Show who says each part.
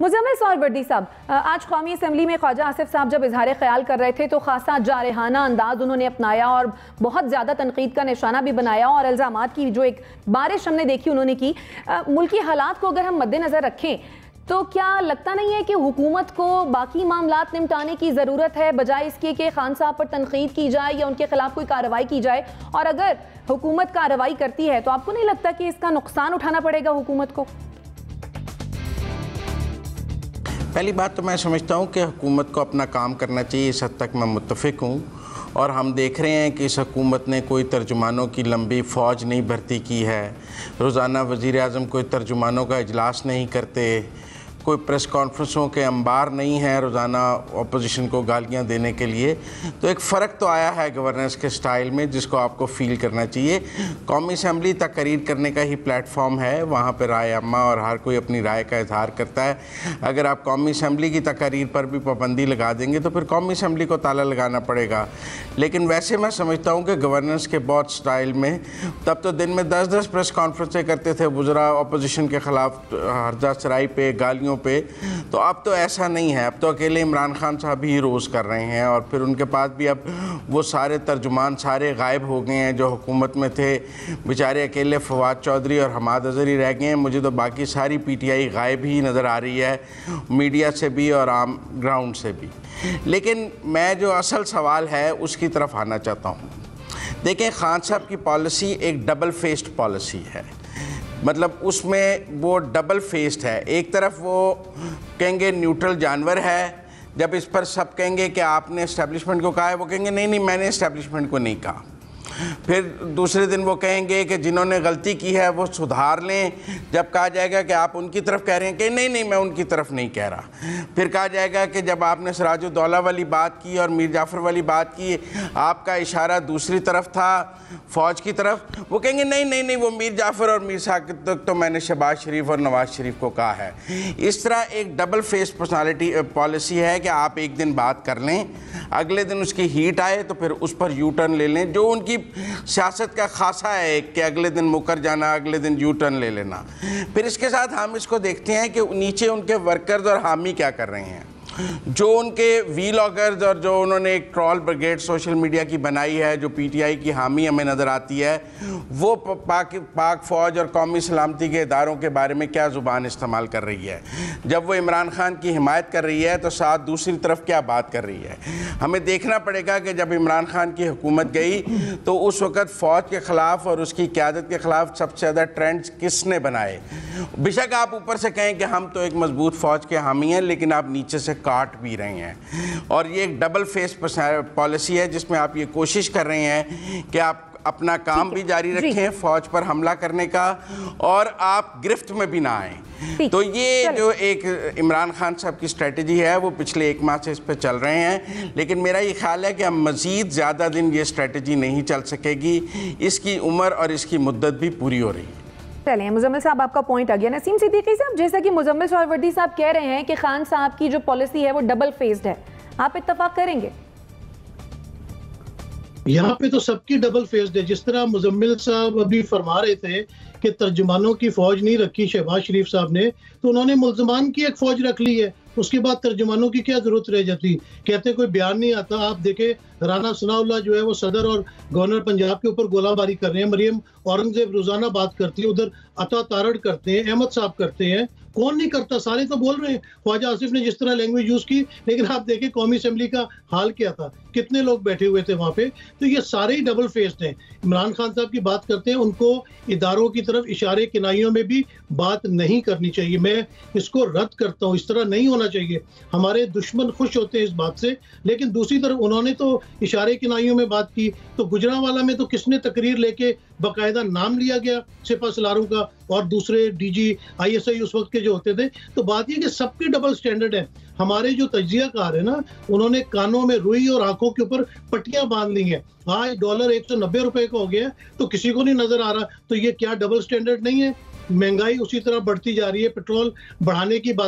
Speaker 1: مزمل سہروردی صاحب, آج قومی اسمبلی میں خواجہ آصف صاحب جب اظہار خیال کر رہے تھے تو خاصا جارحانہ انداز انہوں نے اپنایا اور بہت زیادہ تنقید کا نشانہ بھی بنایا, اور الزامات کی جو ایک بارش ہم نے دیکھی انہوں نے کی. ملکی حالات کو اگر ہم مد نظر رکھیں تو کیا لگتا نہیں ہے کہ حکومت کو باقی معاملات نمٹانے کی ضرورت ہے بجائے اس کے کہ خان صاحب پر تنقید کی جائے یا ان کے خلاف کوئی کارروائی کی جائے؟ اور اگر حکومت کارروائی کرتی ہے تو آپ کو نہیں لگتا کہ اس کا نقصان اٹھانا پڑے گا حکومت کو؟
Speaker 2: پہلی بات تو میں سمجھتا ہوں کہ حکومت کو اپنا کام کرنا چاہیے, اس حد تک میں متفق ہوں. اور ہم دیکھ رہے ہیں کہ اس حکومت نے کوئی ترجمانوں کی لمبی فوج نہیں بھرتی کی ہے, روزانہ وزیر اعظم کوئی ترجمانوں کا اجلاس نہیں کرتے, کوئی پریس کانفرنسوں کے انبار نہیں ہیں روزانہ اپوزیشن کو گالیاں دینے کے لیے. تو ایک فرق تو آیا ہے گورننس کے سٹائل میں جس کو آپ کو فیل کرنا چاہیے. قومی اسمبلی تقریر کرنے کا ہی پلیٹ فارم ہے, وہاں پہ رائے عامہ اور ہر کوئی اپنی رائے کا اظہار کرتا ہے. اگر آپ قومی اسمبلی کی تقاریر پر بھی پابندی لگا دیں گے تو پھر قومی اسمبلی کو تالا لگانا پڑے گا. لیکن ویسے میں سمجھتا ہوں کہ گورننس کے بہت سٹائل میں تب تو دن میں 10 پریس کانفرنسیں کرتے تھے وزراء اپوزیشن کے خلاف ہرجہ سرائی پہ, گالیوں پہ. تو اب تو ایسا نہیں ہے, اب تو اکیلے عمران خان صاحب ہی روز کر رہے ہیں, اور پھر ان کے پاس بھی اب وہ سارے ترجمان سارے غائب ہو گئے ہیں جو حکومت میں تھے. بیچارے اکیلے فواد چودھری اور حماد اظہری رہ گئے ہیں. مجھے تو باقی ساری پی ٹی آئی غائب ہی نظر آ رہی ہے, میڈیا سے بھی اور عام گراؤنڈ سے بھی. لیکن میں جو اصل سوال ہے اس کی طرف آنا چاہتا ہوں. دیکھیں, خان صاحب کی پالیسی ایک ڈبل فیسڈ پالیسی ہے. مطلب اس میں وہ ڈبل فیسڈ ہے. ایک طرف وہ کہیں گے نیوٹرل جانور ہے, جب اس پر سب کہیں گے کہ آپ نے اسٹیبلشمنٹ کو کہا ہے, وہ کہیں گے نہیں میں نے اسٹیبلشمنٹ کو نہیں کہا. پھر دوسرے دن وہ کہیں گے کہ جنہوں نے غلطی کی ہے وہ سدھار لیں. جب کہا جائے گا کہ آپ ان کی طرف کہہ رہے ہیں کہ نہیں میں ان کی طرف نہیں کہہ رہا. پھر کہا جائے گا کہ جب آپ نے سراج الدولہ والی بات کی اور میر جعفر والی بات کی, آپ کا اشارہ دوسری طرف تھا, فوج کی طرف. وہ کہیں گے نہیں وہ میر جعفر اور میر ثاقب تک تو میں نے شہباز شریف اور نواز شریف کو کہا ہے. اس طرح ایک ڈبل فیس پالیسی ہے کہ آپ ایک دن بات کر لیں, اگلے دن اس کی ہیٹ آئے تو پھر اس پر یو ٹرن لے لیں, جو ان کی سیاست کا خاصہ ہے کہ اگلے دن مکر جانا, اگلے دن یو ٹرن لے لینا. پھر اس کے ساتھ ہم اس کو دیکھتے ہیں کہ نیچے ان کے ورکرز اور حامی کیا کر رہے ہیں. جو ان کے وی لاگرز اور جو انہوں نے ایک ٹرول بریگیڈ سوشل میڈیا کی بنائی ہے جو پی ٹی آئی کی حامی ہمیں نظر آتی ہے, وہ پاک فوج اور قومی سلامتی کے اداروں کے بارے میں کیا زبان استعمال کر رہی ہے. جب وہ عمران خان کی حمایت کر رہی ہے تو ساتھ دوسری طرف کیا بات کر رہی ہے. ہمیں دیکھنا پڑے گا کہ جب عمران خان کی حکومت گئی تو اس وقت فوج کے خلاف اور اس کی قیادت کے خلاف سب سے زیادہ ٹرینڈز کس نے بنائے. بے شک آپ اوپر سے کہیں کہ ہم تو ایک مضبوط فوج کے حامی ہیں, لیکن آپ نیچے سے کاٹ بھی رہے ہیں. اور یہ ایک ڈبل فیس پالیسی ہے جس میں آپ یہ کوشش کر رہے ہیں کہ آپ اپنا کام بھی جاری رکھیں فوج پر حملہ کرنے کا, اور آپ گرفت میں بھی نہ آئیں. تو یہ جو ایک عمران خان صاحب کی اسٹریٹجی ہے وہ پچھلے 1 ماہ سے اس پہ چل رہے ہیں. لیکن میرا یہ خیال ہے کہ ہم مزید زیادہ دن یہ اسٹریٹجی نہیں چل سکے گی, اس کی عمر اور اس کی مدت بھی پوری ہو رہی ہے.
Speaker 1: چلیں, مزمل صاحب آپ کا پوائنٹ آ گیا. نسیم صدیقی صاحب, جیسا کہ مزمل سہروردی صاحب کہہ رہے ہیں کہ خان صاحب کی جو پالیسی ہے وہ ڈبل فیسڈ ہے, آپ اتفاق کریں گے؟
Speaker 3: یہاں پہ تو سب کی ڈبل فیسڈ ہے. جس طرح مزمل صاحب ابھی فرما رہے تھے کہ ترجمانوں کی فوج نہیں رکھی شہباز شریف صاحب نے, تو انہوں نے ملزمان کی ایک فوج رکھ لی ہے. اس کے بعد ترجمانوں کی کیا ضرورت رہ جاتی. کہتے کوئی بیان نہیں آتا. آپ دیکھیں رانا ثناء اللہ جو ہے وہ صدر اور گورنر پنجاب کے اوپر گولہ باری کر رہے ہیں. مریم اورنگزیب روزانہ بات کرتی ہے, ادھر عطا تارڑ کرتے ہیں, احمد صاحب کرتے ہیں. کون نہیں کرتا, سارے تو بول رہے ہیں. خواجہ آصف نے جس طرح لینگویج یوز کی, لیکن آپ دیکھیں قومی اسمبلی کا حال کیا تھا, کتنے لوگ بیٹھے ہوئے تھے وہاں پہ. تو یہ سارے ہی ڈبل فیسڈ ہیں. عمران خان صاحب کی بات کرتے ہیں, ان کو اداروں کی طرف اشارے کنائیوں میں بھی بات نہیں کرنی چاہیے. میں اس کو رد کرتا ہوں, اس طرح نہیں ہونا چاہیے. ہمارے دشمن خوش ہوتے ہیں اس بات سے, لیکن دوسری طرف انہوں نے تو اشارے کنائیوں میں بات کی. تو گجرانوالہ میں تو کس نے تقریر لے کے باقاعدہ نام لیا گیا سپہ سالاروں کا اور دوسرے D G I S I اس وقت کے جو ہوتے تھے. تو بات یہ کہ سب کی ڈبل سٹینڈرڈ ہے. ہمارے جو تجزیہ کار ہے نا, انہوں نے کانوں میں روئی اور آنکھوں کے اوپر پٹیاں باندھ لی ہیں. آج ڈالر 190 روپے کا ہو گیا ہے تو کسی کو نہیں نظر آ رہا. تو یہ کیا ڈبل سٹینڈرڈ نہیں ہے؟ مہنگائی اسی طرح بڑھتی جا رہی ہے, پیٹرول بڑھانے کی بات